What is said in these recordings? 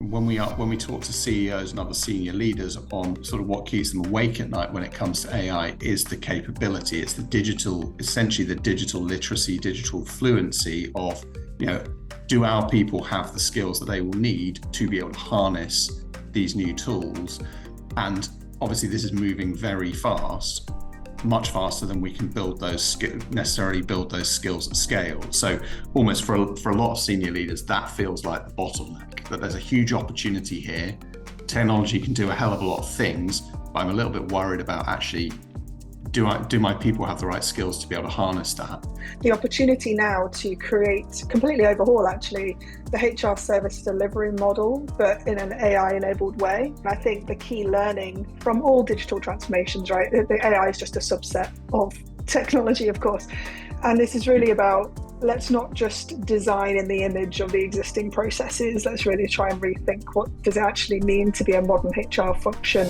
when we talk to CEOs and other senior leaders on sort of what keeps them awake at night when it comes to AI is the capability. It's essentially the digital literacy, digital fluency of, do our people have the skills that they will need to be able to harness these new tools? And obviously this is moving very fast, much faster than we can necessarily build those skills at scale. So almost for a lot of senior leaders, that feels like the bottleneck, that there's a huge opportunity here. Technology can do a hell of a lot of things, but I'm a little bit worried about actually, do my people have the right skills to be able to harness that? The opportunity now to completely overhaul actually the HR service delivery model, but in an AI enabled way. And I think the key learning from all digital transformations, right? The AI is just a subset of technology, of course. And this is really about, let's not just design in the image of the existing processes. Let's really try and rethink what does it actually mean to be a modern HR function.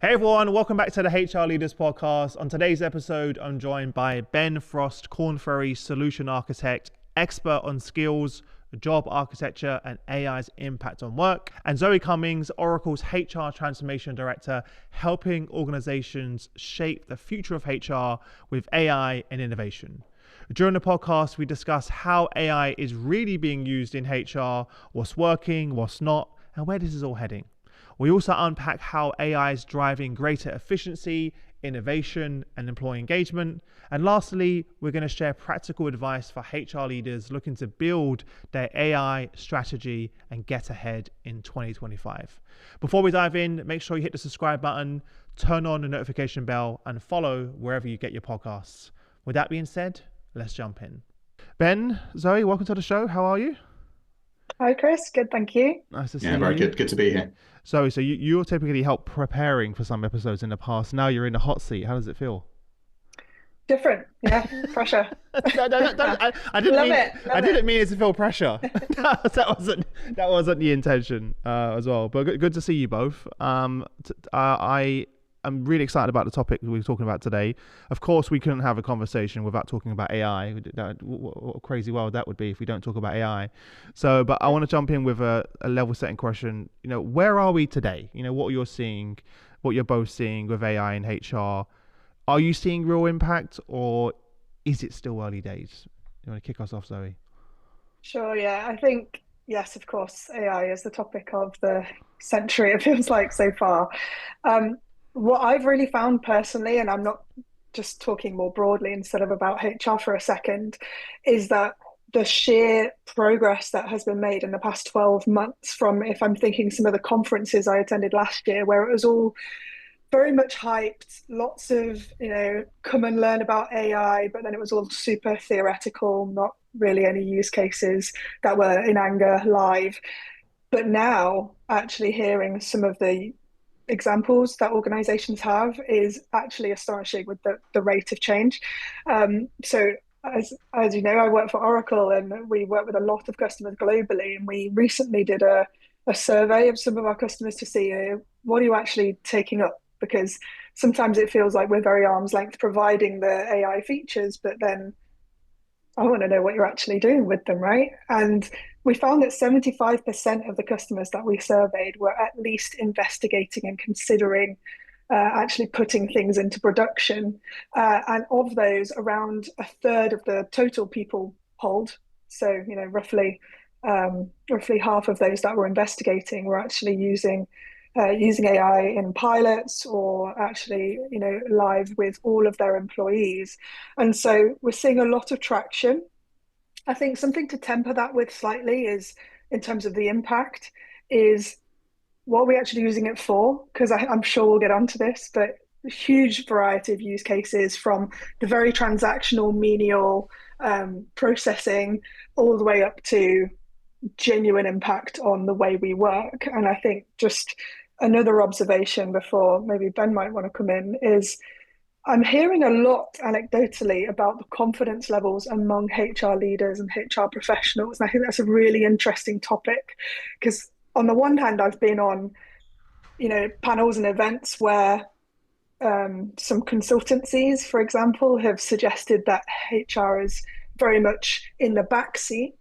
Hey everyone, welcome back to the HR Leaders Podcast. On today's episode, I'm joined by Ben Frost, Korn Ferry Solution Architect, expert on skills, job architecture, and AI's impact on work, and Zoë Cannings, Oracle's HR Transformation Director, helping organizations shape the future of HR with AI and innovation. During the podcast, we discuss how AI is really being used in HR, what's working, what's not, and where this is all heading. We also unpack how AI is driving greater efficiency, innovation, and employee engagement. And lastly, we're going to share practical advice for HR leaders looking to build their AI strategy and get ahead in 2025. Before we dive in, make sure you hit the subscribe button, turn on the notification bell, and follow wherever you get your podcasts. With that being said, let's jump in. Ben, Zoe, welcome to the show. How are you? Hi, Chris. Good, thank you. Nice to see you. Yeah, very good. Good to be here. So you typically help preparing for some episodes in the past. Now you're in the hot seat. How does it feel? Different, yeah. Pressure. I didn't mean it to feel pressure. that wasn't the intention as well. But good to see you both. I'm really excited about the topic we're talking about today. Of course, we couldn't have a conversation without talking about AI. What a crazy world that would be if we don't talk about AI. But I want to jump in with a level setting question. Where are we today? What you're seeing, what you're both seeing with AI and HR. Are you seeing real impact, or is it still early days? You want to kick us off, Zoe? Sure, yeah. I think, yes, of course, AI is the topic of the century, it feels like so far. What I've really found personally, and I'm not just talking more broadly instead of about HR for a second, is that the sheer progress that has been made in the past 12 months from, if I'm thinking some of the conferences I attended last year, where it was all very much hyped, lots of, come and learn about AI, but then it was all super theoretical, not really any use cases that were in anger live. But now actually hearing some of the examples that organizations have is actually astonishing with the rate of change. So as you know, I work for Oracle and we work with a lot of customers globally. And we recently did a survey of some of our customers to see what are you actually taking up? Because sometimes it feels like we're very arm's length providing the AI features, but then I want to know what you're actually doing with them, right? And we found that 75% of the customers that we surveyed were at least investigating and considering actually putting things into production. And of those, around a third of the total people polled, so roughly half of those that were investigating were actually using AI in pilots or actually, live with all of their employees. And so we're seeing a lot of traction. I think something to temper that with slightly is, in terms of the impact, is what are we actually using it for? Because I'm sure we'll get onto this, but a huge variety of use cases from the very transactional, menial processing all the way up to genuine impact on the way we work. And I think just another observation before maybe Ben might want to come in is I'm hearing a lot anecdotally about the confidence levels among HR leaders and HR professionals. And I think that's a really interesting topic because on the one hand, I've been on, panels and events where some consultancies, for example, have suggested that HR is very much in the backseat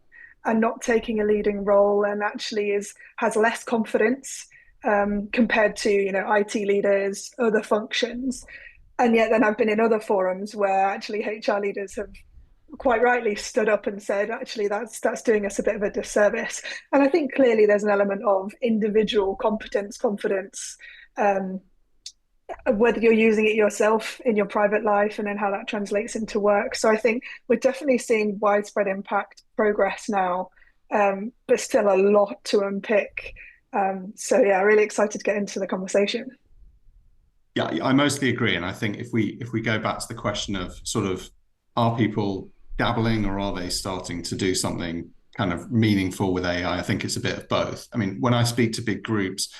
and not taking a leading role, and actually has less confidence compared to IT leaders, other functions. And yet then I've been in other forums where actually HR leaders have quite rightly stood up and said, actually, that's doing us a bit of a disservice. And I think clearly there's an element of individual competence, confidence, whether you're using it yourself in your private life and then how that translates into work. So I think we're definitely seeing widespread impact progress now, but still a lot to unpick. So yeah, really excited to get into the conversation. Yeah, I mostly agree. And I think if we go back to the question of sort of, are people dabbling or are they starting to do something kind of meaningful with AI? I think it's a bit of both. I mean, when I speak to big groups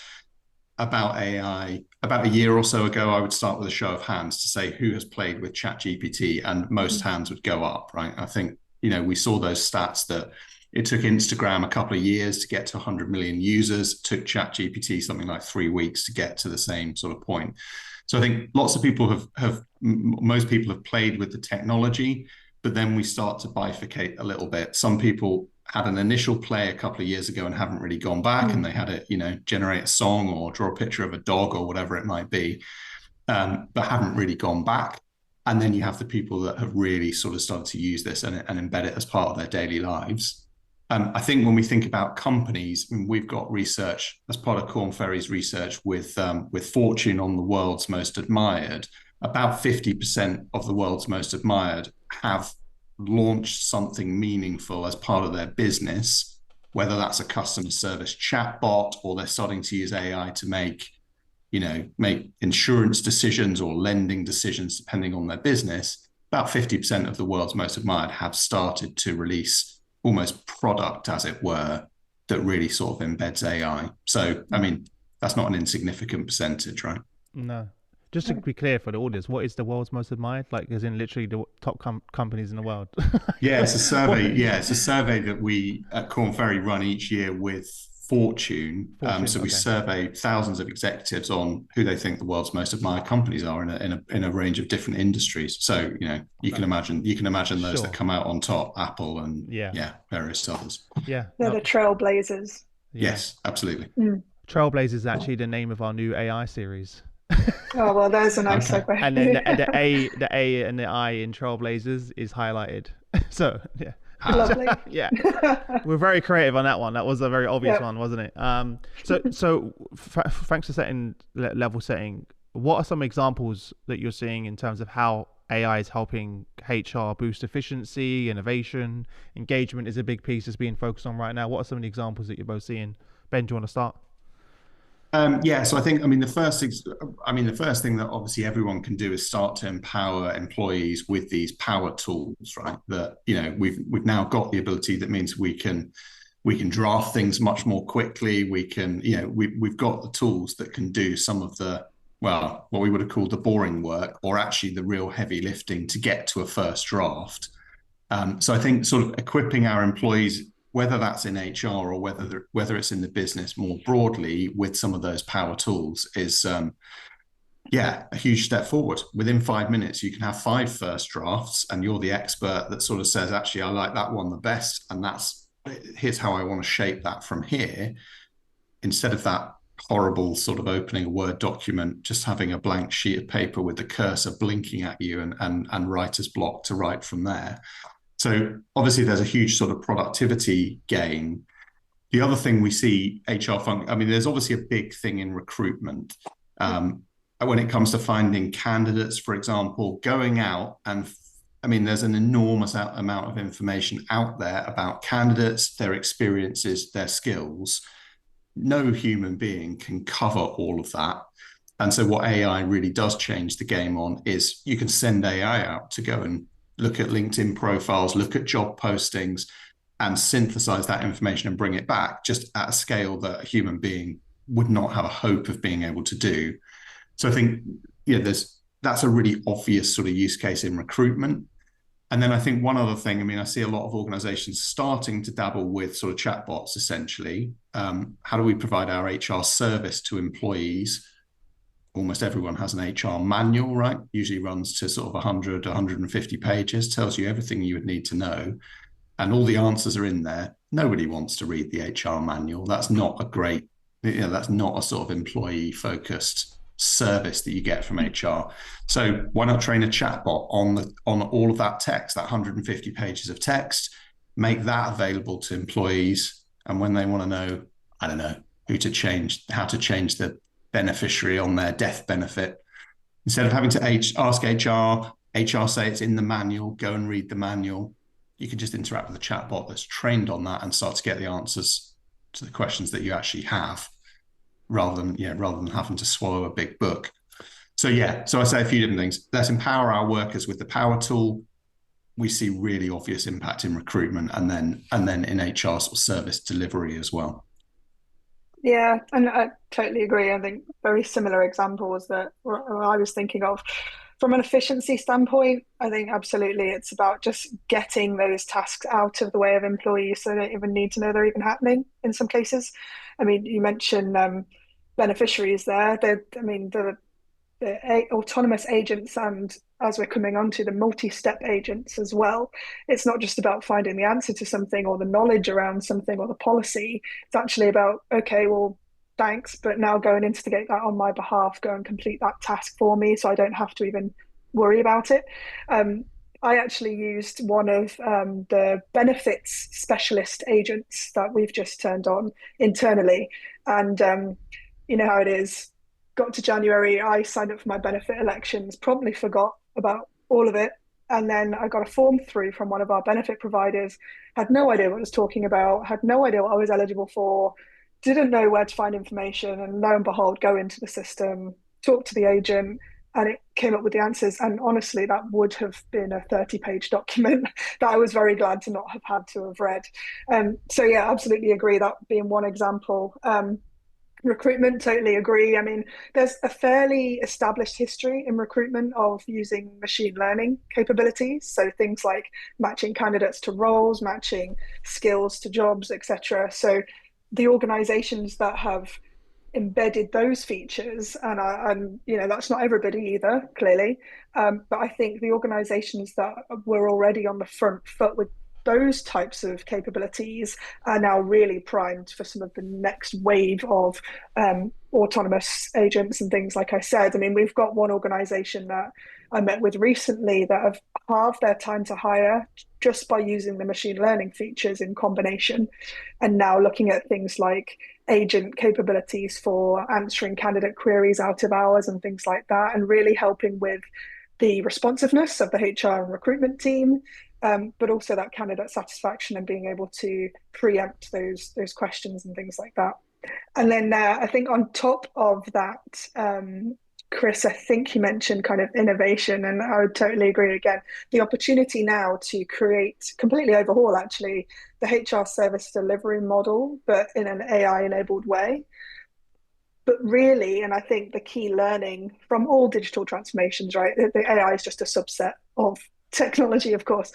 about AI, about a year or so ago, I would start with a show of hands to say who has played with ChatGPT, and most hands would go up, right? I think, we saw those stats that it took Instagram a couple of years to get to 100 million users, it took ChatGPT something like 3 weeks to get to the same sort of point. So I think lots of people most people have played with the technology, but then we start to bifurcate a little bit. Some people had an initial play a couple of years ago and haven't really gone back, and they had it, generate a song or draw a picture of a dog or whatever it might be, but haven't really gone back. And then you have the people that have really sort of started to use this and embed it as part of their daily lives. I think when we think about companies, we've got research as part of Korn Ferry's research with Fortune on the world's most admired. About 50% of the world's most admired have launched something meaningful as part of their business, whether that's a customer service chatbot or they're starting to use AI to make insurance decisions or lending decisions depending on their business. About 50% of the world's most admired have started to release almost product, as it were, that really sort of embeds AI. So, I mean, that's not an insignificant percentage, right? No. Just to be clear for the audience, what is the world's most admired? Like, as in literally the top companies in the world? Yeah, it's a survey. It's a survey that we at Korn Ferry run each year with Fortune. So we survey thousands of executives on who they think the world's most admired companies are in a range of different industries. So you can imagine those that come out on top: Apple and various others. Yeah, they're the trailblazers. Yes, absolutely. Trailblazers is actually the name of our new AI series. Oh well, there's a nice segue. And then the A and the I in Trailblazers is highlighted. So yeah. Lovely. Yeah, we're very creative on that one. That was a very obvious one, wasn't it? So thanks for level setting. What are some examples that you're seeing in terms of how AI is helping HR boost efficiency, innovation, engagement is a big piece that's being focused on right now. What are some of the examples that you're both seeing? Ben, do you want to start? So I think, the first thing that obviously everyone can do is start to empower employees with these power tools, right? That, we've now got the ability that means we can draft things much more quickly. We can, we've got the tools that can do some of the, what we would have called the boring work, or actually the real heavy lifting to get to a first draft. So I think sort of equipping our employees, whether that's in HR or whether it's in the business more broadly, with some of those power tools is, a huge step forward. Within 5 minutes, you can have 5 first drafts, and you're the expert that sort of says, actually, I like that one the best, and here's how I want to shape that from here. Instead of that horrible sort of opening a Word document, just having a blank sheet of paper with the cursor blinking at you and writer's block to write from there. So obviously there's a huge sort of productivity gain. The other thing we see there's obviously a big thing in recruitment. When it comes to finding candidates, for example, going out and there's an enormous amount of information out there about candidates, their experiences, their skills. No human being can cover all of that. And so what AI really does change the game on is you can send AI out to go and look at LinkedIn profiles, look at job postings, and synthesize that information and bring it back just at a scale that a human being would not have a hope of being able to do. So I think that's a really obvious sort of use case in recruitment. And then I think one other thing, I mean, I see a lot of organizations starting to dabble with sort of chatbots, essentially. How do we provide our HR service to employees? Almost everyone has an HR manual, right? Usually runs to sort of 100, 150 pages, tells you everything you would need to know. And all the answers are in there. Nobody wants to read the HR manual. That's not a great, that's not a sort of employee focused service that you get from HR. So why not train a chatbot on all of that text, that 150 pages of text, make that available to employees. And when they want to know, I don't know, how to change the beneficiary on their death benefit, instead of having to ask HR say it's in the manual, go and read the manual, you can just interact with a chatbot that's trained on that and start to get the answers to the questions that you actually have, rather than having to swallow a big book. So I say a few different things. Let's empower our workers with the power tool. We see really obvious impact in recruitment and then in HR sort of service delivery as well. Yeah, and I totally agree. I think very similar examples that I was thinking of. From an efficiency standpoint, I think absolutely it's about just getting those tasks out of the way of employees so they don't even need to know they're even happening in some cases. I mean, you mentioned beneficiaries there. The autonomous agents, and as we're coming on to the multi-step agents as well, it's not just about finding the answer to something or the knowledge around something or the policy. It's actually about, okay, well, thanks, but now go and instigate that on my behalf, go and complete that task for me so I don't have to even worry about it. I actually used one of the benefits specialist agents that we've just turned on internally. And you know how it is. Got to January, I signed up for my benefit elections, promptly forgot about all of it. And then I got a form through from one of our benefit providers, had no idea what it was talking about, had no idea what I was eligible for, didn't know where to find information. And lo and behold, go into the system, talk to the agent, and it came up with the answers. And honestly, that would have been a 30-page document that I was very glad to not have had to have read. So yeah, absolutely agree, that being one example. Recruitment, totally agree. I mean, there's a fairly established history in recruitment of using machine learning capabilities. So things like matching candidates to roles, matching skills to jobs, etc. So the organizations that have embedded those features, and that's not everybody either, clearly, but I think the organizations that were already on the front foot with those types of capabilities are now really primed for some of the next wave of autonomous agents and things. Like I said, I mean, we've got one organization that I met with recently that have halved their time to hire just by using the machine learning features in combination, and now looking at things like agent capabilities for answering candidate queries out of hours and things like that, and really helping with the responsiveness of the HR and recruitment team, but also that candidate satisfaction and being able to preempt those questions and things like that. And then I think on top of that, Chris, I think you mentioned kind of innovation, and I would totally agree again. The opportunity now to completely overhaul actually the HR service delivery model, but in an AI-enabled way. But really, and I think the key learning from all digital transformations, right? The AI is just a subset of technology, of course.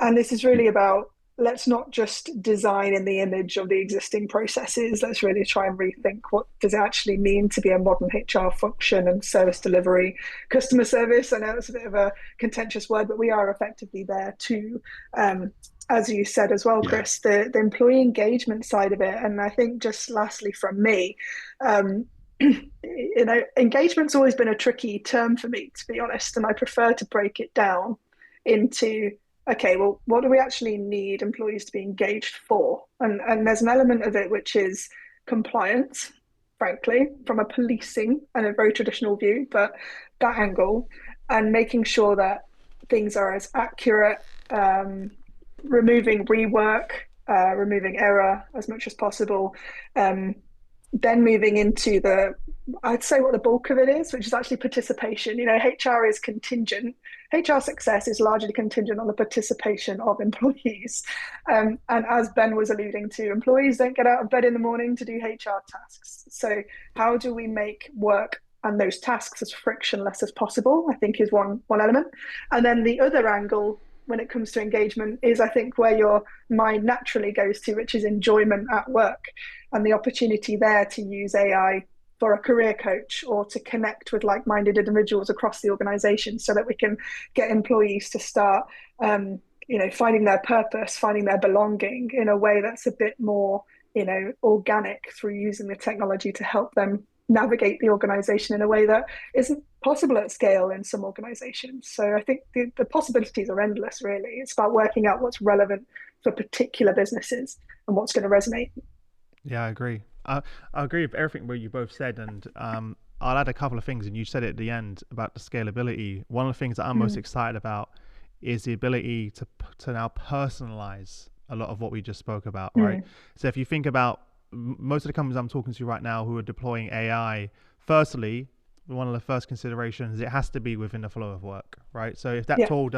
And this is really about, let's not just design in the image of the existing processes. Let's really try and rethink what does it actually mean to be a modern HR function and service delivery, customer service. I know it's a bit of a contentious word, but we are effectively there too. As you said as well, Chris, the employee engagement side of it. And I think just lastly from me, engagement's always been a tricky term for me, to be honest. And I prefer to break it down into, okay, well, what do we actually need employees to be engaged for? And there's an element of it which is compliance, frankly, from a policing and a very traditional view, but that angle, and making sure that things are as accurate, removing rework, removing error as much as possible, then moving into I'd say what the bulk of it is, which is actually participation. HR is contingent. HR success is largely contingent on the participation of employees. And as Ben was alluding to, employees don't get out of bed in the morning to do HR tasks. So how do we make work and those tasks as frictionless as possible, I think is one element. And then the other angle, when it comes to engagement is, I think, where your mind naturally goes to, which is enjoyment at work, and the opportunity there to use AI for a career coach or to connect with like-minded individuals across the organization so that we can get employees to start finding their purpose, finding their belonging in a way that's a bit more organic, through using the technology to help them navigate the organization in a way that isn't possible at scale in some organizations. So I think the possibilities are endless, really. It's about working out what's relevant for particular businesses and what's going to resonate. Yeah, I agree. I agree with everything what you both said, and I'll add a couple of things. And you said it at the end about the scalability. One of the things that I'm most excited about is the ability to now personalize a lot of what we just spoke about, right? So if you think about most of the companies I'm talking to right now who are deploying AI, firstly, one of the first considerations, it has to be within the flow of work, right? So if that tool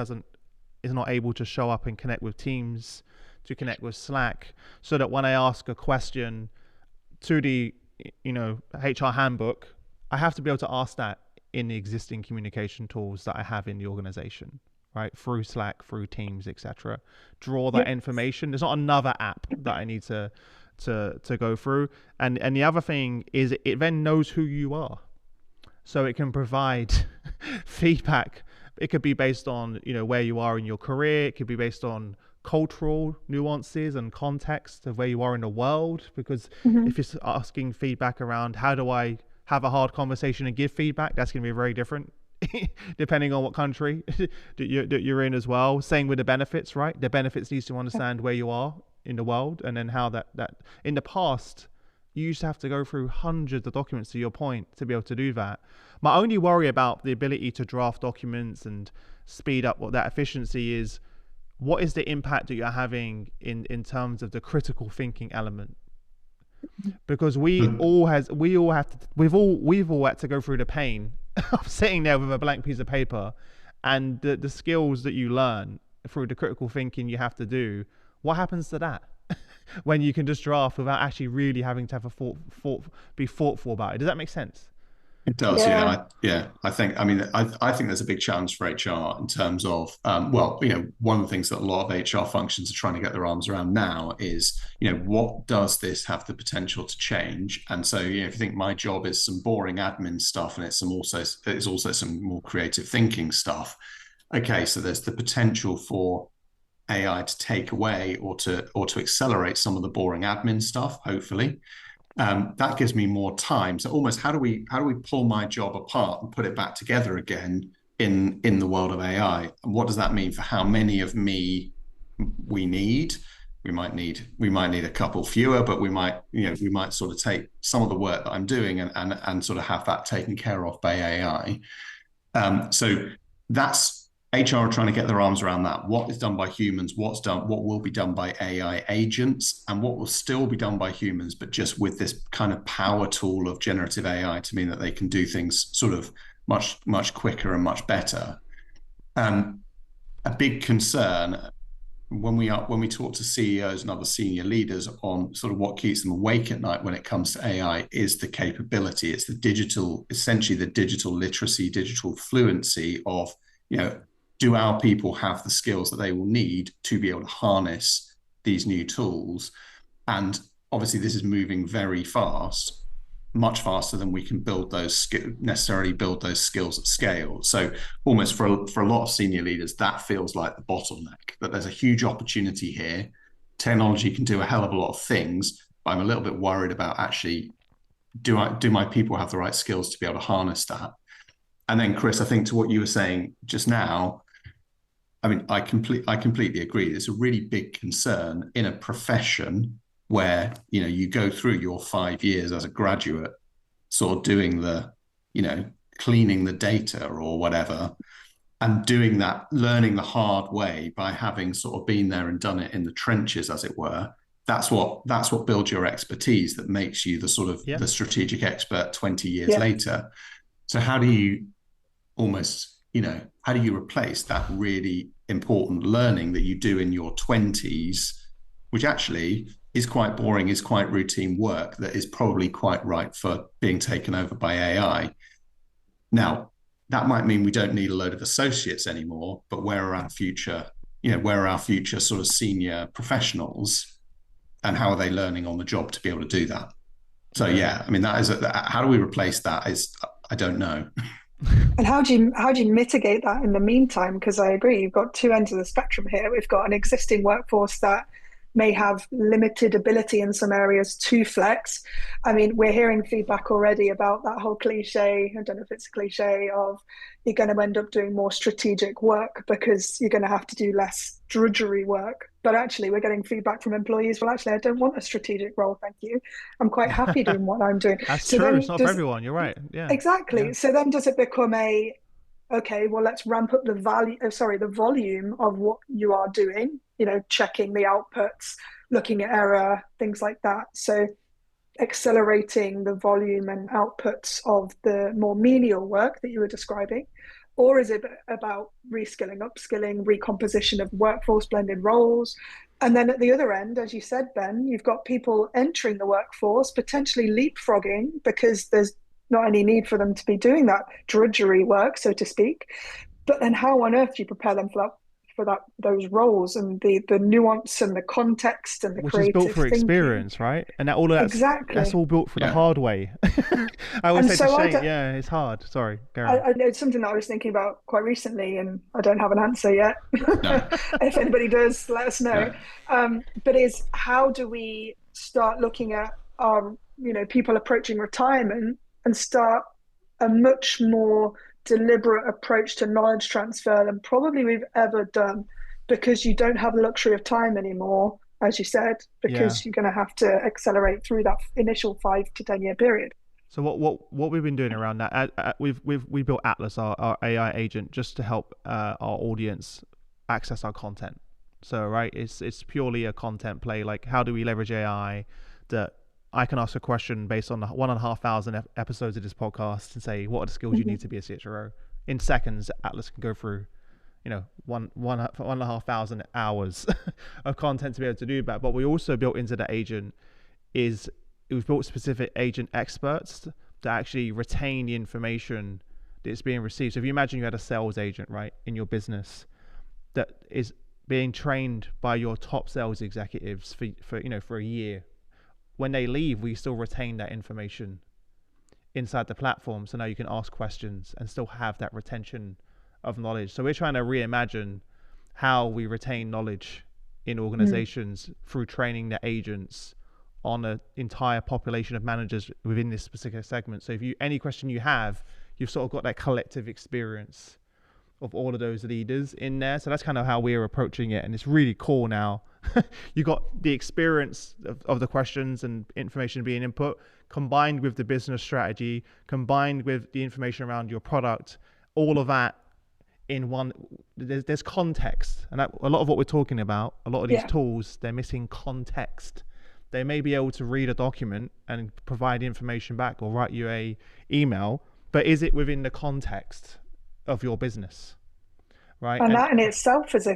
is not able to show up and connect with Teams, to connect with Slack, so that when I ask a question to the HR handbook, I have to be able to ask that in the existing communication tools that I have in the organization, right? Through Slack, through Teams, etc. Draw that information. There's not another app that I need to go through. And the other thing is it then knows who you are. So it can provide feedback. It could be based on, where you are in your career. It could be based on cultural nuances and context of where you are in the world. Because if it's asking feedback around how do I have a hard conversation and give feedback, that's going to be very different depending on what country that you're in as well. Same with the benefits, right? The benefits needs to understand where you are in the world, and then how that in the past you used to have to go through hundreds of documents, to your point, to be able to do that. My only worry about the ability to draft documents and speed up what that efficiency is, what is the impact that you're having in terms of the critical thinking element? Because we've all had to go through the pain of sitting there with a blank piece of paper, and the skills that you learn through the critical thinking you have to do. What happens to that when you can just draft without actually really having to have be thoughtful about it? Does that make sense? It does, yeah. I think there's a big challenge for HR in terms of, one of the things that a lot of HR functions are trying to get their arms around now is, what does this have the potential to change? And so, if you think my job is some boring admin stuff, and it's also some more creative thinking stuff. Okay, so there's the potential for AI to take away or to accelerate some of the boring admin stuff, hopefully. That gives me more time. So almost how do we pull my job apart and put it back together again in the world of AI? And what does that mean for how many of me we need? We might need a couple fewer, but we might sort of take some of the work that I'm doing and sort of have that taken care of by AI. So that's HR are trying to get their arms around that. What is done by humans, what will be done by AI agents, and what will still be done by humans, but just with this kind of power tool of generative AI to mean that they can do things sort of much, much quicker and much better. A big concern when we talk to CEOs and other senior leaders on sort of what keeps them awake at night when it comes to AI is the capability. It's essentially the digital literacy, digital fluency of, do our people have the skills that they will need to be able to harness these new tools? And obviously this is moving very fast, much faster than we can necessarily build those skills at scale. So almost for a lot of senior leaders, that feels like the bottleneck, that there's a huge opportunity here. Technology can do a hell of a lot of things, but I'm a little bit worried about actually, do my people have the right skills to be able to harness that? And then Chris, I think to what you were saying just now, I completely agree. It's a really big concern in a profession where, you go through your 5 years as a graduate, sort of doing the, cleaning the data or whatever, and doing that, learning the hard way by having sort of been there and done it in the trenches, as it were. That's what builds your expertise, that makes you the sort of the strategic expert 20 years later. So how do you how do you replace that really important learning that you do in your 20s, which actually is quite boring, is quite routine work that is probably quite right for being taken over by AI? Now, that might mean we don't need a load of associates anymore, but where are our future where are our future sort of senior professionals, and how are they learning on the job to be able to do that? So yeah, I mean, that is how do we replace that? I don't know. And how do you mitigate that in the meantime? Because I agree, you've got two ends of the spectrum here. We've got an existing workforce that may have limited ability in some areas to flex. I mean, we're hearing feedback already about that whole cliche. I don't know if it's a cliche of you're going to end up doing more strategic work because you're going to have to do less drudgery work. But actually, we're getting feedback from employees. Well, actually, I don't want a strategic role. Thank you. I'm quite happy doing what I'm doing. That's true. It's not for everyone. You're right. Yeah. Exactly. Yeah. So then does it become okay, well, let's ramp up the the volume of what you are doing, checking the outputs, looking at error, things like that. So accelerating the volume and outputs of the more menial work that you were describing? Or is it about reskilling, upskilling, recomposition of workforce, blended roles? And then at the other end, as you said, Ben, you've got people entering the workforce, potentially leapfrogging because there's not any need for them to be doing that drudgery work, so to speak. But then how on earth do you prepare them for those roles and the nuance and the context and the which creative is built for thinking. Experience, right? And that all of that's all built for the hard way. I always say to Shane, yeah, it's hard. Sorry, I know it's something that I was thinking about quite recently, and I don't have an answer yet. No. If anybody does, let us know. But is how do we start looking at our people approaching retirement and start a much more deliberate approach to knowledge transfer than probably we've ever done, because you don't have the luxury of time anymore, as you said, because you're going to have to accelerate through that initial 5 to 10 year period. So what we've been doing around that, we built Atlas, our AI agent, just to help our audience access our content. So right, it's purely a content play. Like, how do we leverage AI that I can ask a question based on the 1,500 episodes of this podcast and say, what are the skills you need to be a CHRO? In seconds, Atlas can go through, 1,500 hours of content to be able to do that. But we also built into the agent we've built specific agent experts to actually retain the information that's being received. So if you imagine you had a sales agent, right, in your business that is being trained by your top sales executives for a year. When they leave, we still retain that information inside the platform. So now you can ask questions and still have that retention of knowledge. So we're trying to reimagine how we retain knowledge in organizations through training the agents on an entire population of managers within this particular segment. So if any question you have, you've sort of got that collective experience of all of those leaders in there. So that's kind of how we're approaching it. And it's really cool now. You got the experience of the questions and information being input, combined with the business strategy, combined with the information around your product, all of that in one. There's context. And a lot of what we're talking about, a lot of these tools, they're missing context. They may be able to read a document and provide information back or write you a email, but is it within the context of your business? Right. And that in itself is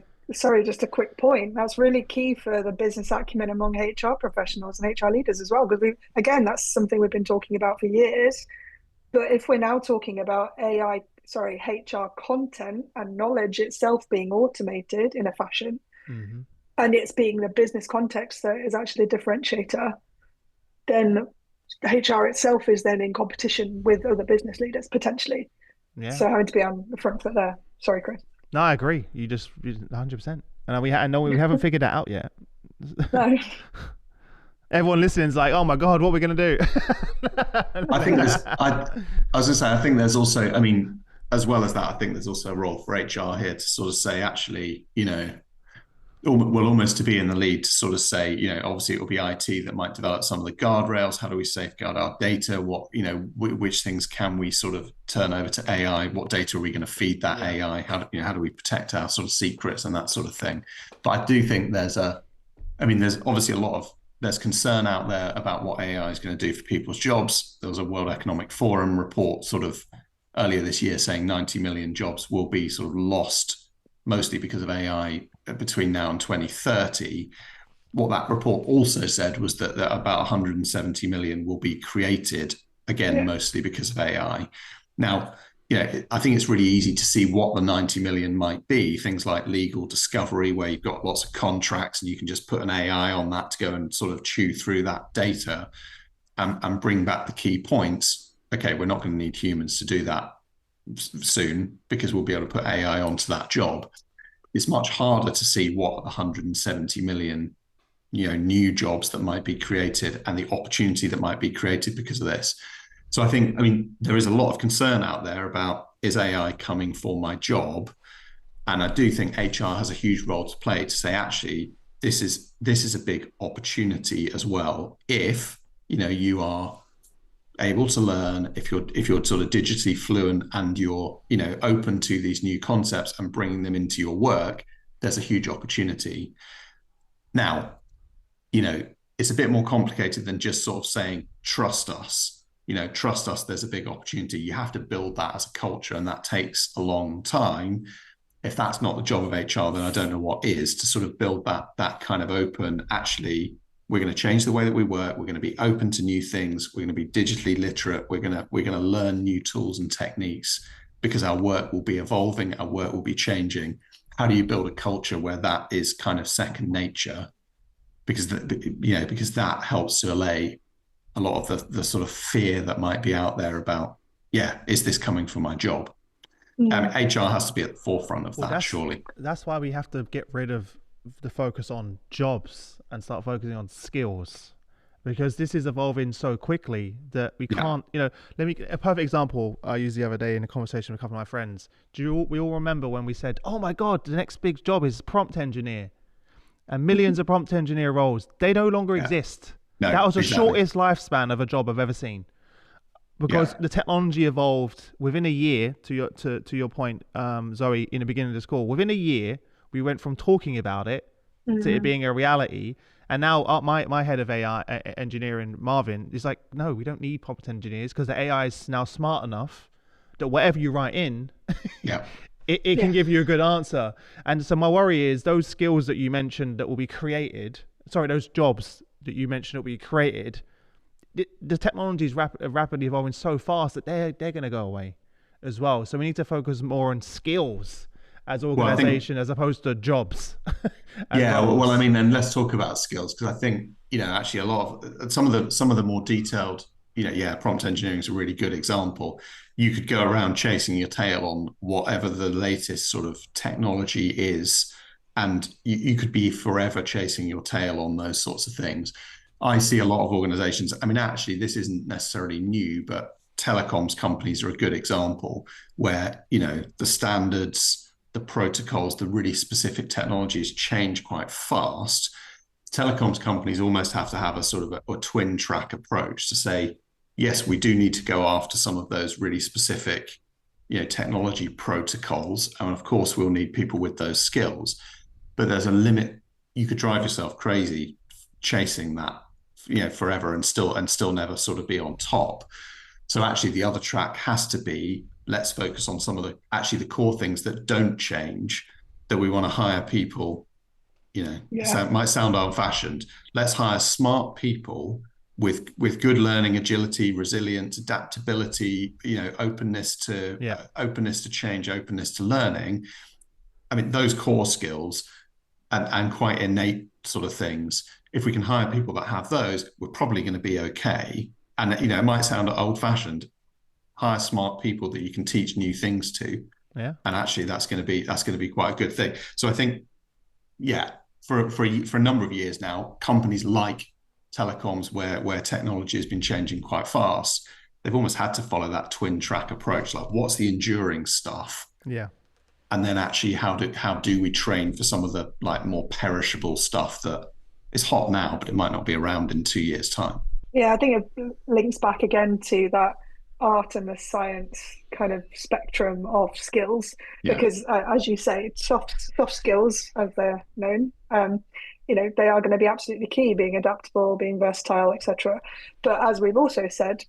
just a quick point. That's really key for the business acumen among HR professionals and HR leaders as well. Because that's something we've been talking about for years. But if we're now talking about HR content and knowledge itself being automated in a fashion, and it's being the business context that is actually a differentiator, then HR itself is then in competition with other business leaders potentially. Yeah. So having to be on the front foot there. Sorry, Chris. No, I agree. You 100%. And we haven't figured that out yet. No. Everyone listening is like, oh my God, what are we going to do? I think I was going to say, I think there's also, I mean, as well as that, I think there's also a role for HR here to sort of say, actually, well, almost to be in the lead to sort of say, obviously it will be IT that might develop some of the guardrails. How do we safeguard our data? What, which things can we sort of turn over to AI? What data are we going to feed that AI? How do we protect our sort of secrets and that sort of thing? But I do think there's obviously there's concern out there about what AI is going to do for people's jobs. There was a World Economic Forum report sort of earlier this year saying 90 million jobs will be sort of lost, mostly because of AI between now and 2030. What that report also said was that about 170 million will be created, again, mostly because of AI. Now, I think it's really easy to see what the 90 million might be. Things like legal discovery, where you've got lots of contracts and you can just put an AI on that to go and sort of chew through that data and bring back the key points. Okay, we're not going to need humans to do that soon because we'll be able to put AI onto that job. It's much harder to see what 170 million new jobs that might be created and the opportunity that might be created because of this. So I mean, there is a lot of concern out there about, is AI coming for my job? And I do think HR has a huge role to play to say, actually, this is a big opportunity as well. If, you are able to learn, if you're sort of digitally fluent and you're, open to these new concepts and bringing them into your work, there's a huge opportunity. Now, it's a bit more complicated than just sort of saying, trust us. Trust us, there's a big opportunity. You have to build that as a culture, and that takes a long time. If that's not the job of HR, then I don't know what is, to sort of build that kind of open, actually, we're going to change the way that we work. We're going to be open to new things. We're going to be digitally literate. We're going to learn new tools and techniques because our work will be evolving. Our work will be changing. How do you build a culture where that is kind of second nature? Because that helps to allay a lot of the sort of fear that might be out there about, is this coming for my job? HR has to be at the forefront of that, surely. That's why we have to get rid of the focus on jobs and start focusing on skills, because this is evolving so quickly that we can't, a perfect example I used the other day in a conversation with a couple of my friends. We all remember when we said, oh my God, the next big job is prompt engineer, and millions of prompt engineer roles, they no longer exist. No, that was the shortest lifespan of a job I've ever seen, because the technology evolved within a year. To your point, Zoe, in the beginning of this call, within a year we went from talking about it to it being a reality. And now my head of AI engineering, Marvin, is like, no, we don't need prompt engineers because the AI is now smart enough that whatever you write in, it can give you a good answer. And so my worry is those skills that you mentioned that will be created, those jobs that you mentioned that will be created, the technology is rapidly evolving so fast that they're going to go away as well. So we need to focus more on skills as an organization, as opposed to jobs. Well, I mean, then let's talk about skills, because I think, actually a lot of some of the more detailed, prompt engineering is a really good example. You could go around chasing your tail on whatever the latest sort of technology is, and you could be forever chasing your tail on those sorts of things. I see a lot of organizations, I mean, actually, this isn't necessarily new, but telecoms companies are a good example where, the standards, the protocols, the really specific technologies change quite fast. Telecoms companies almost have to have a sort of a twin track approach to say, yes, we do need to go after some of those really specific, technology protocols. And of course, we'll need people with those skills, but there's a limit. You could drive yourself crazy chasing that, forever and still never sort of be on top. So actually the other track has to be, let's focus on some of the core things that don't change, that we want to hire people, might sound old fashioned. Let's hire smart people with good learning, agility, resilience, adaptability, openness to change, openness to learning. I mean, those core skills and quite innate sort of things. If we can hire people that have those, we're probably going to be okay. And, it might sound old fashioned. Hire smart people that you can teach new things to. Yeah. And actually that's going to be quite a good thing. So I think, for a number of years now, companies like telecoms where technology has been changing quite fast, they've almost had to follow that twin track approach. Like, what's the enduring stuff? Yeah. And then actually how do we train for some of the more perishable stuff that is hot now, but it might not be around in 2 years' time. Yeah, I think it links back again to that art and the science kind of spectrum of skills, because as you say, soft skills, as they're known, they are going to be absolutely key, being adaptable, being versatile, etc. But as we've also said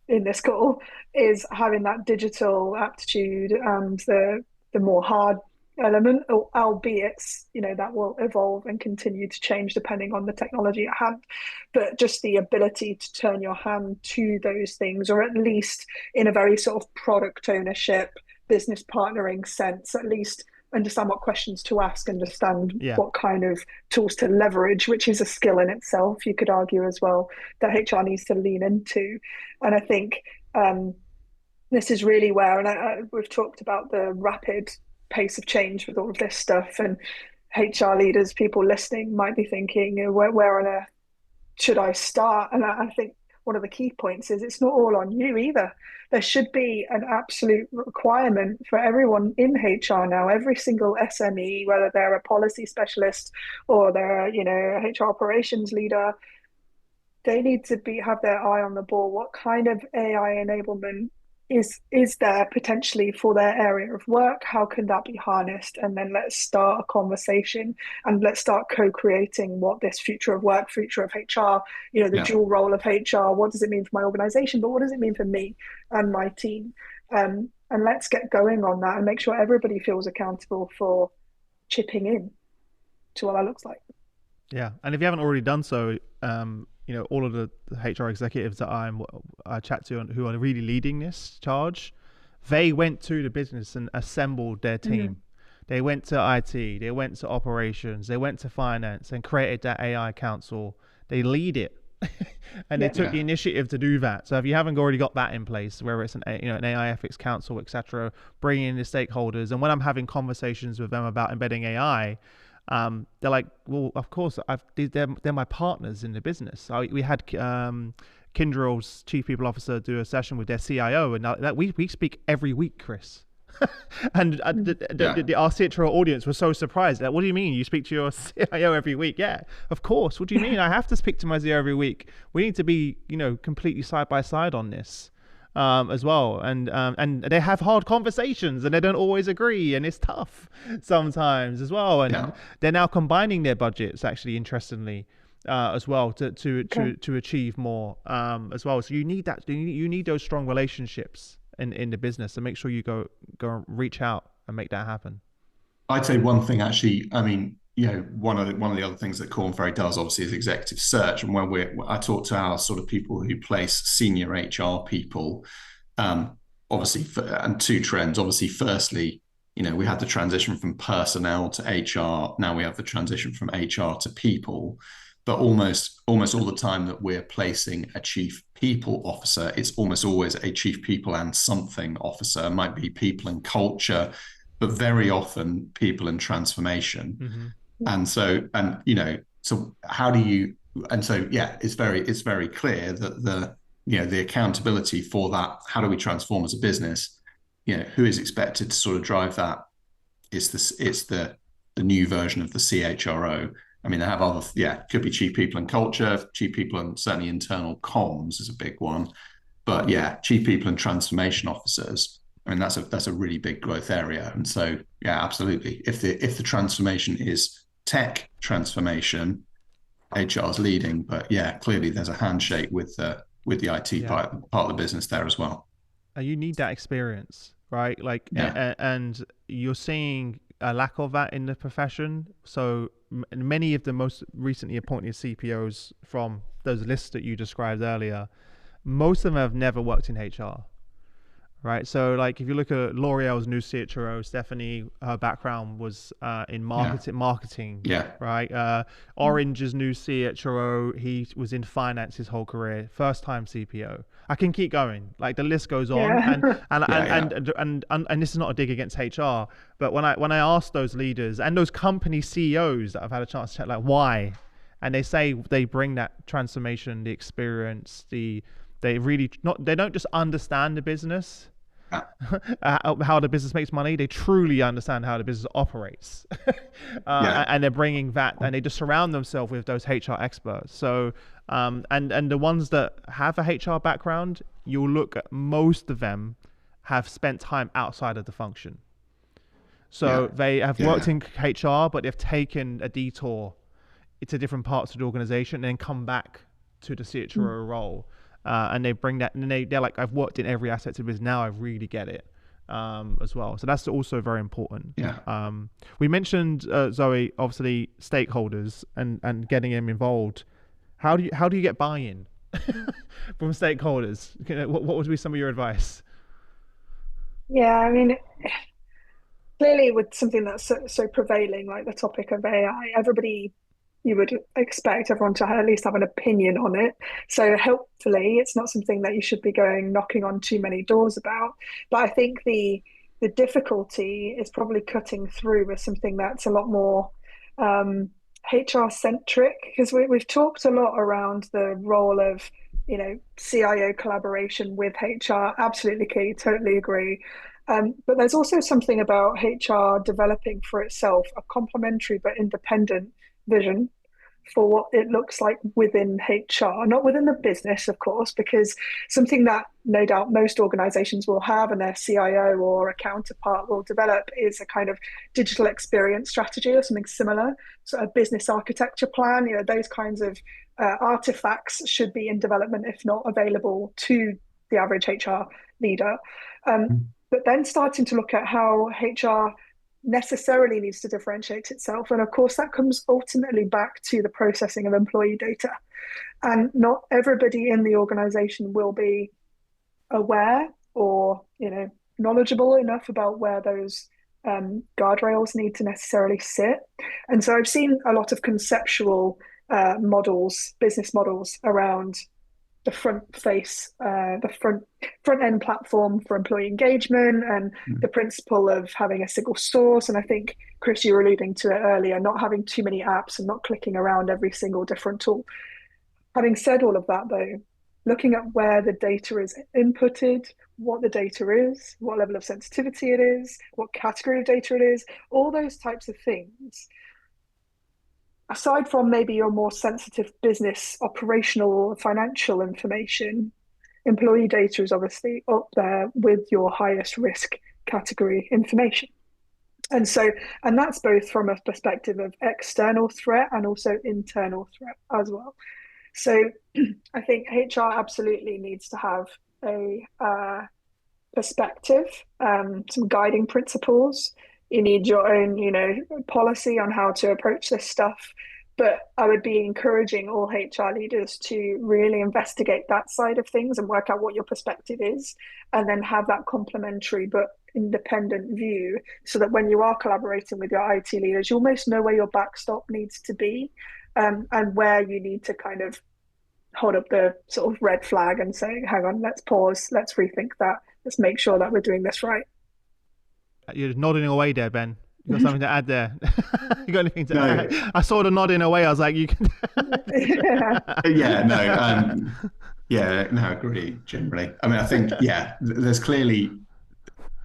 in this call, is having that digital aptitude and the more hard element, albeit, that will evolve and continue to change depending on the technology at hand. But just the ability to turn your hand to those things, or at least in a very sort of product ownership, business partnering sense, at least understand what questions to ask, understand what kind of tools to leverage, which is a skill in itself, you could argue as well, that HR needs to lean into. And I think this is really where, and we've talked about the rapid pace of change with all of this stuff, and HR leaders, people listening might be thinking, where on earth should I start? And I think one of the key points is it's not all on you either. There should be an absolute requirement for everyone in HR now, every single SME, whether they're a policy specialist or they're, a HR operations leader, they need to have their eye on the ball. What kind of AI enablement is there potentially for their area of work? How can that be harnessed? And then let's start a conversation and let's start co-creating what this future of work, future of HR, the dual role of HR, what does it mean for my organization, but what does it mean for me and my team? And let's get going on that and make sure everybody feels accountable for chipping in to what that looks like. Yeah. And if you haven't already done so, all of the HR executives that I chat to who are really leading this charge, they went to the business and assembled their team. Mm-hmm. They went to IT, they went to operations, they went to finance and created that AI council. They lead it. And they took the initiative to do that. So if you haven't already got that in place, where it's an AI ethics council, etc., bringing in the stakeholders, and when I'm having conversations with them about embedding AI, they're like, well, of course, they're my partners in the business. We had Kyndryl's chief people officer do a session with their CIO, and we speak every week, Chris. And our CHRO audience was so surprised. What do you mean you speak to your CIO every week? Yeah, of course. What do you mean? I have to speak to my CIO every week. We need to be, completely side by side on this. As well, and they have hard conversations, and they don't always agree, and it's tough sometimes as well. And they're now combining their budgets, actually, interestingly, as well, to achieve more as well. So you need that. You need those strong relationships in the business, and make sure you go reach out and make that happen. I'd say one thing, actually. I mean, one of the other things that Korn Ferry does, obviously, is executive search. And when I talk to our sort of people who place senior HR people, obviously, and two trends. Obviously, firstly, we had the transition from personnel to HR. Now we have the transition from HR to people. But almost all the time that we're placing a chief people officer, it's almost always a chief people and something officer. It might be people and culture, but very often people and transformation. Mm-hmm. So how do you, it's very clear that the accountability for that, how do we transform as a business, who is expected to sort of drive that, it's the new version of the CHRO. I mean, they have other, could be chief people and culture, chief people and certainly internal comms is a big one, but chief people and transformation officers. I mean, that's a really big growth area. And so, absolutely. If the transformation is tech transformation, HR is leading, but clearly there's a handshake with the IT part of the business there as well. You need that experience, right? And you're seeing a lack of that in the profession. So many of the most recently appointed CPOs from those lists that you described earlier, most of them have never worked in HR. Right. So if you look at L'Oreal's new CHRO, Stephanie, her background was in marketing. Yeah. Right. Orange's new CHRO, he was in finance his whole career. First time CPO. I can keep going. The list goes on. Yeah. And this is not a dig against HR, but when I ask those leaders and those company CEOs that I've had a chance to chat, why, and they say they bring that transformation, the experience, they don't just understand the business, how the business makes money. They truly understand how the business operates. And they're bringing that, and they just surround themselves with those HR experts. So, and the ones that have a HR background, you'll look at most of them have spent time outside of the function. So they have worked in HR, but they've taken a detour to different parts of the organization and then come back to the CHRO role. And they bring that, and they're like, I've worked in every aspect of business. Now I really get it. as well. So that's also very important. Yeah. We mentioned Zoe, obviously stakeholders and getting them involved. How do you get buy-in from stakeholders? What would be some of your advice? Yeah, I mean, clearly with something that's so prevailing, like the topic of AI, you would expect everyone to at least have an opinion on it. So hopefully it's not something that you should be going knocking on too many doors about. But I think the difficulty is probably cutting through with something that's a lot more HR centric, because we've talked a lot around the role of CIO collaboration with HR. Absolutely key, totally agree. But there's also something about HR developing for itself a complementary but independent vision for what it looks like within HR, not within the business, of course, because something that no doubt most organizations will have and their CIO or a counterpart will develop is a kind of digital experience strategy or something similar. So a business architecture plan, those kinds of artifacts should be in development, if not available to the average HR leader. But then starting to look at how HR necessarily needs to differentiate itself. And of course, that comes ultimately back to the processing of employee data. And not everybody in the organization will be aware or, knowledgeable enough about where those guardrails need to necessarily sit. And so I've seen a lot of conceptual business models around the front end platform for employee engagement and the principle of having a single source. And I think, Chris, you were alluding to it earlier, not having too many apps and not clicking around every single different tool. Having said all of that, though, looking at where the data is inputted, what the data is, what level of sensitivity it is, what category of data it is, all those types of things. Aside from maybe your more sensitive business, operational, financial information, employee data is obviously up there with your highest risk category information. And that's both from a perspective of external threat and also internal threat as well. So I think HR absolutely needs to have a perspective, some guiding principles. You need your own, policy on how to approach this stuff. But I would be encouraging all HR leaders to really investigate that side of things and work out what your perspective is, and then have that complementary but independent view, so that when you are collaborating with your IT leaders, you almost know where your backstop needs to be, and where you need to kind of hold up the sort of red flag and say, hang on, let's pause, let's rethink that, let's make sure that we're doing this right. You're nodding away there, Ben. You got something to add there? You got anything to No. add? I saw the nodding away. I was like, you can. No, agree generally. I mean, I think, there's clearly,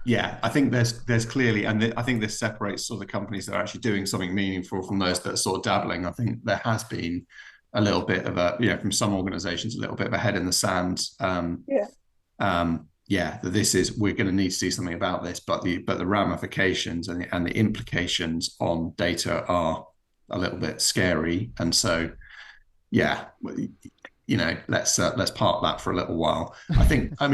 I think there's clearly, and I think this separates sort of the companies that are actually doing something meaningful from those that are sort of dabbling. I think there has been a little bit of from some organizations, a little bit of a head in the sand. That we're going to need to do something about this, but the ramifications and the implications on data are a little bit scary. And so, let's park that for a little while. I think, I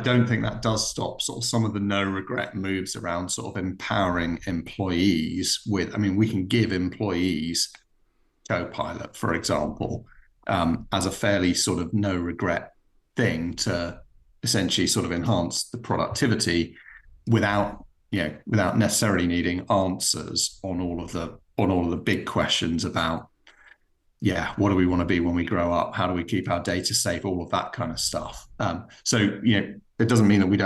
don't think that does stop sort of some of the no regret moves around sort of empowering employees with, we can give employees Copilot, for example, as a fairly sort of no regret thing to essentially sort of enhance the productivity without necessarily needing answers on all of the big questions about what do we want to be when we grow up, how do we keep our data safe, all of that kind of stuff. It doesn't mean that we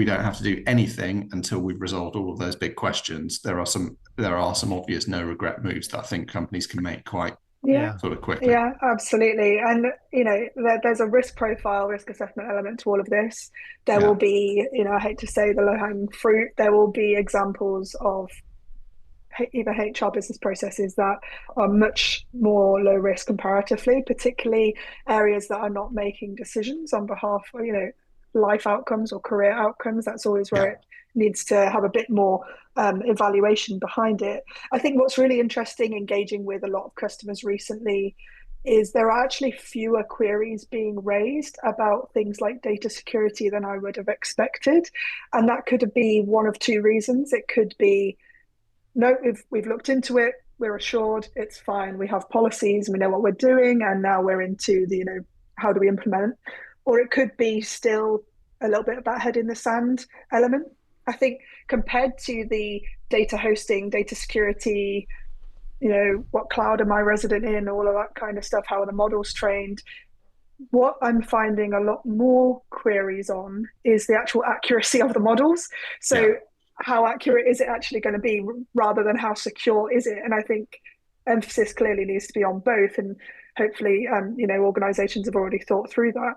don't have to do anything until we've resolved all of those big questions. There are some obvious no regret moves that I think companies can make quite sort of quickly. Yeah, absolutely. And there's a risk profile, risk assessment element to all of this. There will be, I hate to say the low-hanging fruit, there will be examples of either HR business processes that are much more low risk comparatively, particularly areas that are not making decisions on behalf of, life outcomes or career outcomes. That's always where it needs to have a bit more evaluation behind it. I think what's really interesting, engaging with a lot of customers recently, is there are actually fewer queries being raised about things like data security than I would have expected. And that could be one of two reasons. It could be, no, we've looked into it, we're assured it's fine, we have policies, we know what we're doing, and now we're into the, how do we implement? Or it could be still a little bit of that head in the sand element. I think compared to the data hosting, data security, what cloud am I resident in, all of that kind of stuff, how are the models trained? What I'm finding a lot more queries on is the actual accuracy of the models. So how accurate is it actually going to be, rather than how secure is it? And I think emphasis clearly needs to be on both. And hopefully, organizations have already thought through that.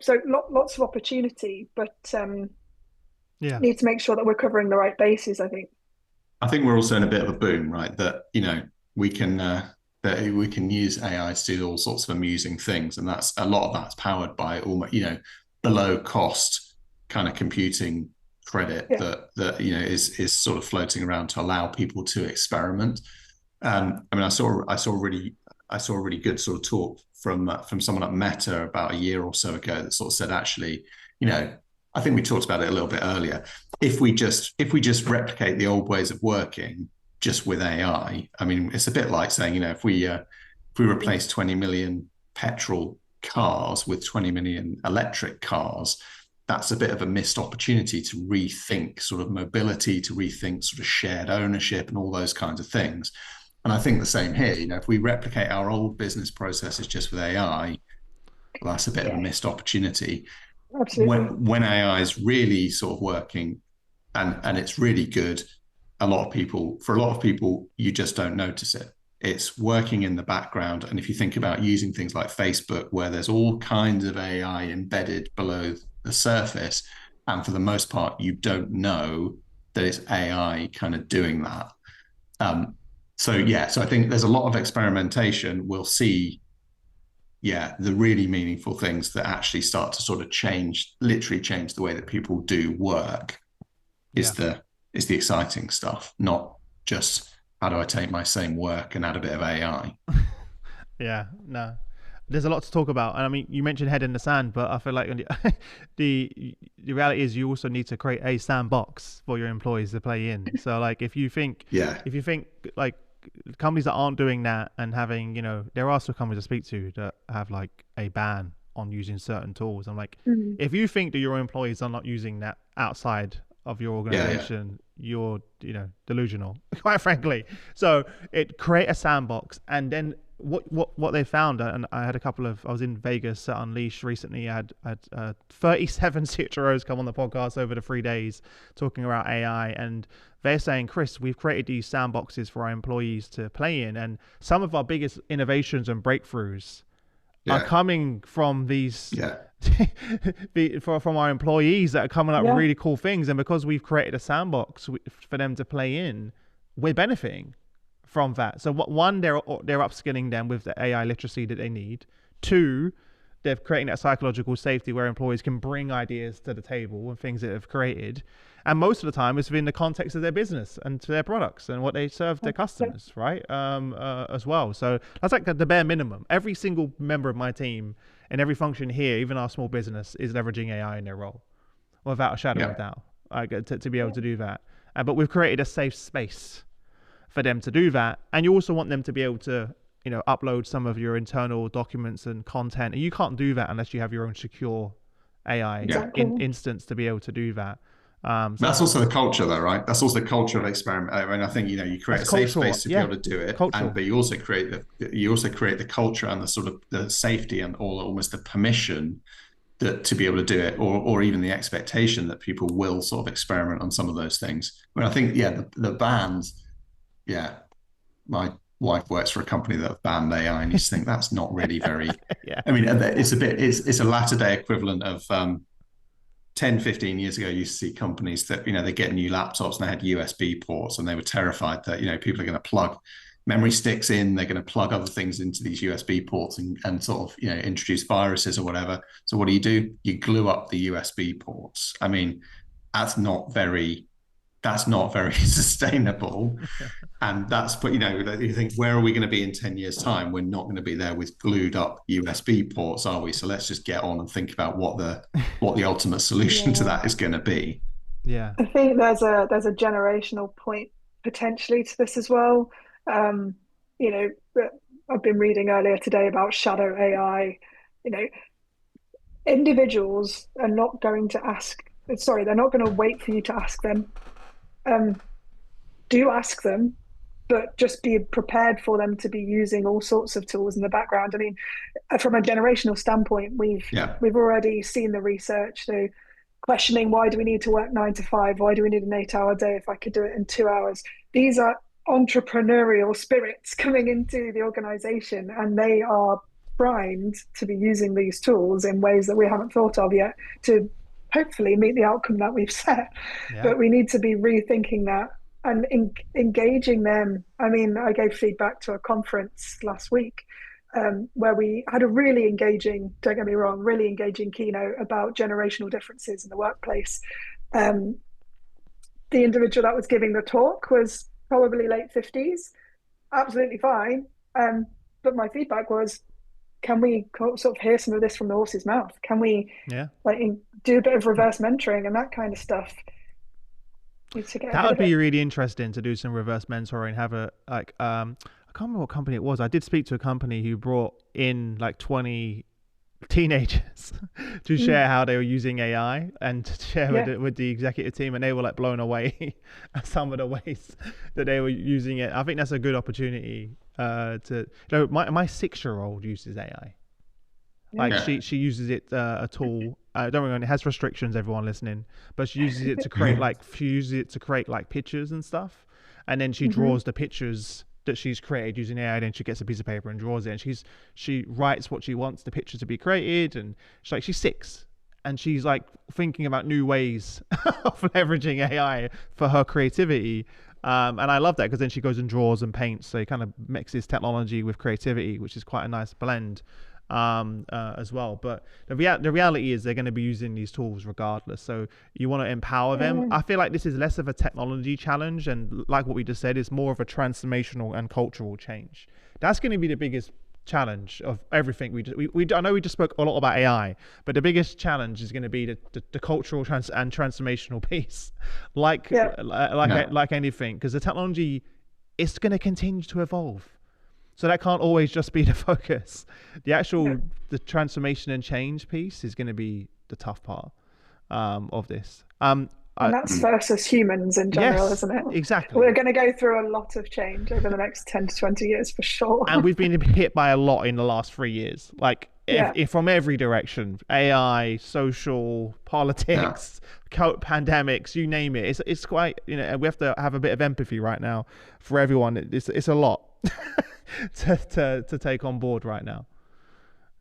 So lots of opportunity, but need to make sure that we're covering the right bases, I think. I think we're also in a bit of a boom, right? That we can use AI to do all sorts of amusing things, and that's a lot of that's powered by almost below cost kind of computing credit that is sort of floating around to allow people to experiment. I saw a really good sort of talk from someone at Meta about a year or so ago that sort of said, actually, I think we talked about it a little bit earlier. If we just replicate the old ways of working just with AI, it's a bit like saying, if we replace 20 million petrol cars with 20 million electric cars, that's a bit of a missed opportunity to rethink sort of mobility, to rethink sort of shared ownership and all those kinds of things. And I think the same here, if we replicate our old business processes just with AI, well, that's a bit of a missed opportunity. Absolutely. When AI is really sort of working and it's really good, for a lot of people, you just don't notice it. It's working in the background. And if you think about using things like Facebook, where there's all kinds of AI embedded below the surface, and for the most part, you don't know that it's AI kind of doing that. So I think there's a lot of experimentation. We'll see the really meaningful things that actually start to sort of literally change the way that people do work is the exciting stuff, not just how do I take my same work and add a bit of AI. No, there's a lot to talk about. And you mentioned head in the sand, but I feel like the reality is you also need to create a sandbox for your employees to play in. So like if you think like companies that aren't doing that and having, there are still companies I speak to that have like a ban on using certain tools. I'm like, if you think that your employees are not using that outside of your organization, you're, delusional, quite frankly. So create a sandbox. And then what they found, and I had I was in Vegas at Unleash recently. I had 37 CHROs come on the podcast over the 3 days talking about AI, and they're saying, Chris, we've created these sandboxes for our employees to play in, and some of our biggest innovations and breakthroughs are coming from these from our employees that are coming up with really cool things. And because we've created a sandbox for them to play in, we're benefiting from that. So one, they're upskilling them with the AI literacy that they need. Two, they're creating that psychological safety where employees can bring ideas to the table and things that they've created. And most of the time it's within the context of their business and to their products and what they serve their customers, right? As well. So that's like the bare minimum. Every single member of my team and every function here, even our small business, is leveraging AI in their role without a shadow of doubt, to be able to do that. But we've created a safe space for them to do that. And you also want them to be able to, upload some of your internal documents and content. And you can't do that unless you have your own secure AI instance to be able to do that. That's also the culture, though, right? That's also the culture of experiment. I think you create a safe space to be able to do it, but you also create the culture and the sort of the safety and almost the permission to be able to do it, or even the expectation that people will sort of experiment on some of those things. I think the bans, my wife works for a company that banned AI, and you just think that's not really very. It's a latter day equivalent of 10, 15 years ago, you used to see companies that, they get new laptops and they had USB ports, and they were terrified that, people are going to plug memory sticks in, they're going to plug other things into these USB ports and sort of, introduce viruses or whatever. So what do? You glue up the USB ports. That's not very that's not very sustainable. And that's, but you think, where are we going to be in 10 years time? We're not going to be there with glued up USB ports, are we? So let's just get on and think about what the ultimate solution to that is going to be. Yeah. I think there's a generational point potentially to this as well. You know, I've been reading earlier today about shadow AI. You know, individuals are not going to they're not going to wait for you to ask them. Do ask them, but just be prepared for them to be using all sorts of tools in the background. I mean, from a generational standpoint, we've already seen the research. So questioning, why do we need to work 9 to 5? Why do we need an 8-hour day if I could do it in 2 hours? These are entrepreneurial spirits coming into the organization, and they are primed to be using these tools in ways that we haven't thought of yet to hopefully meet the outcome that we've set. Yeah. But we need to be rethinking that and engaging them. I mean, I gave feedback to a conference last week where we had a really engaging, don't get me wrong, really engaging keynote about generational differences in the workplace. The individual that was giving the talk was probably late 50s, absolutely fine. But my feedback was, can we sort of hear some of this from the horse's mouth? Can we do a bit of reverse mentoring and that kind of stuff? That would be really interesting to do some reverse mentoring, have I can't remember what company it was. I did speak to a company who brought in like 20 teenagers to share how they were using AI and to share with the executive team, and they were like blown away at some of the ways that they were using it. I think that's a good opportunity my 6-year-old uses AI. She uses it a tool. Don't worry, it has restrictions, everyone listening, but she uses it to create like pictures and stuff, and then she draws the pictures that she's created using AI. Then she gets a piece of paper and draws it, and she writes what she wants the picture to be created, and she's 6, and she's like thinking about new ways of leveraging AI for her creativity. And I love that, because then she goes and draws and paints, so it kind of mixes technology with creativity, which is quite a nice blend as well. But the reality is they're going to be using these tools regardless, so you want to empower them. I feel like this is less of a technology challenge, and like what we just said, is more of a transformational and cultural change. That's going to be the biggest challenge of everything. I know we just spoke a lot about AI, but the biggest challenge is going to be the cultural and transformational piece, like anything, because the technology is going to continue to evolve. So that can't always just be the focus. The transformation and change piece is going to be the tough part of this. And that's versus humans in general, isn't it? Exactly. We're going to go through a lot of change over the next 10 to 20 years for sure. And we've been hit by a lot in the last 3 years, if from every direction: AI, social, politics, pandemics, you name it. It's quite, we have to have a bit of empathy right now for everyone. It's a lot to take on board right now.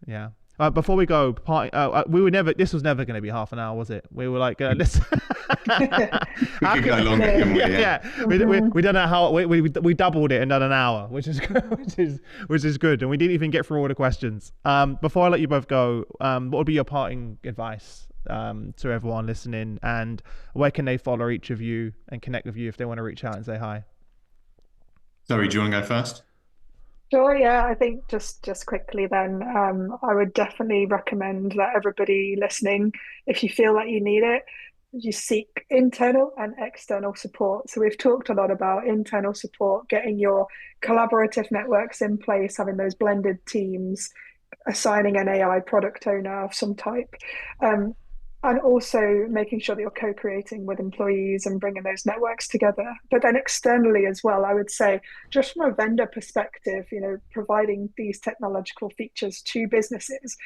Yeah. Before we go, this was never going to be half an hour, was it? We were like, listen. We could go longer, couldn't we? Yeah. We don't know how we doubled it in an hour, which is good, and we didn't even get through all the questions. Before I let you both go, what would be your parting advice to everyone listening, and where can they follow each of you and connect with you if they want to reach out and say hi? Zoë, do you want to go first? Sure, yeah. I think just quickly then, I would definitely recommend that everybody listening, if you feel that you need it, you seek internal and external support. So we've talked a lot about internal support, getting your collaborative networks in place, having those blended teams, assigning an AI product owner of some type. And also making sure that you're co-creating with employees and bringing those networks together. But then externally as well, I would say, just from a vendor perspective, providing these technological features to businesses,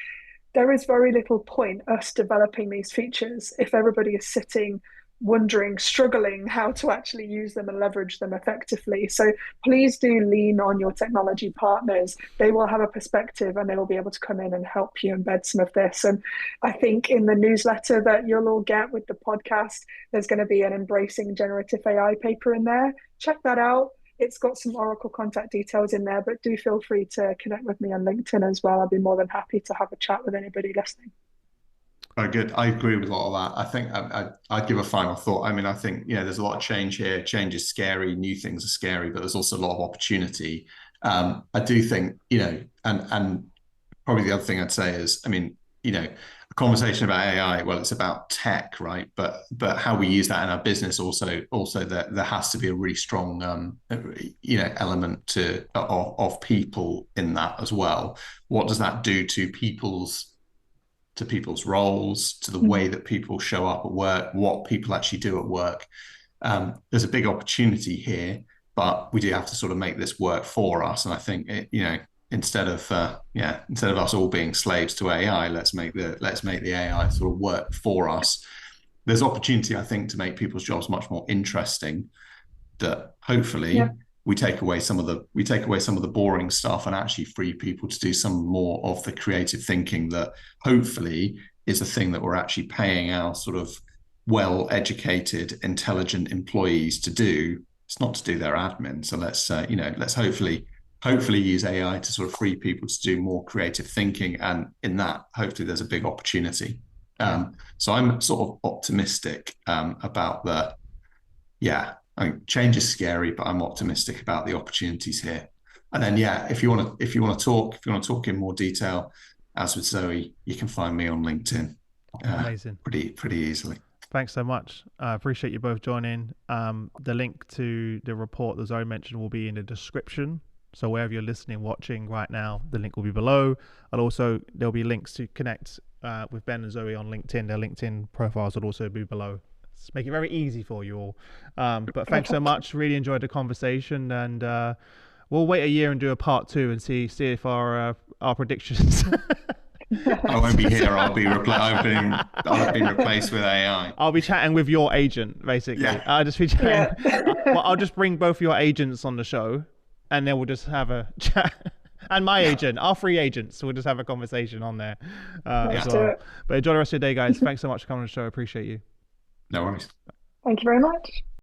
there is very little point us developing these features if everybody is sitting, wondering, struggling how to actually use them and leverage them effectively. So please do lean on your technology partners. They will have a perspective, and they will be able to come in and help you embed some of this. And I think in the newsletter that you'll all get with the podcast, there's going to be an Embracing Generative AI paper in there. Check that out. It's got some Oracle contact details in there, but do feel free to connect with me on LinkedIn as well. I'd be more than happy to have a chat with anybody listening. Good. I agree with a lot of that. I think I'd give a final thought. I mean, I think, there's a lot of change here. Change is scary. New things are scary, but there's also a lot of opportunity. I do think, and probably the other thing I'd say is, I mean, a conversation about AI, well, it's about tech, right? But how we use that in our business also that there has to be a really strong, element of people in that as well. What does that do to people's roles, to the way that people show up at work, what people actually do at work? There's a big opportunity here, but we do have to sort of make this work for us. And I think instead of us all being slaves to AI, let's make the AI sort of work for us. There's opportunity, I think, to make people's jobs much more interesting. That hopefully we take away some of the boring stuff and actually free people to do some more of the creative thinking that hopefully is the thing that we're actually paying our sort of well-educated, intelligent employees to do. It's not to do their admin. So let's hopefully use AI to sort of free people to do more creative thinking. And in that, hopefully there's a big opportunity. So I'm sort of optimistic about I mean, change is scary, but I'm optimistic about the opportunities here. And then, if you want to talk in more detail, as with Zoe, you can find me on LinkedIn. Amazing. Pretty easily. Thanks so much. I appreciate you both joining. The link to the report that Zoe mentioned will be in the description. So wherever you're listening, watching right now, the link will be below. And also there'll be links to connect with Ben and Zoe on LinkedIn. Their LinkedIn profiles will also be below. Let's make it very easy for you all. But thanks so much. Really enjoyed the conversation, and we'll wait a year and do a part 2 and see if our predictions. I won't be here. I've been replaced with AI. I'll be chatting with your agent, basically. Yeah. I'll just be chatting. Well, I'll just bring both your agents on the show, and then we'll just have a chat. And my agent, our 3 agents, so we'll just have a conversation on there as well. But enjoy the rest of your day, guys. Thanks so much for coming on the show. I appreciate you. No worries. Thank you very much.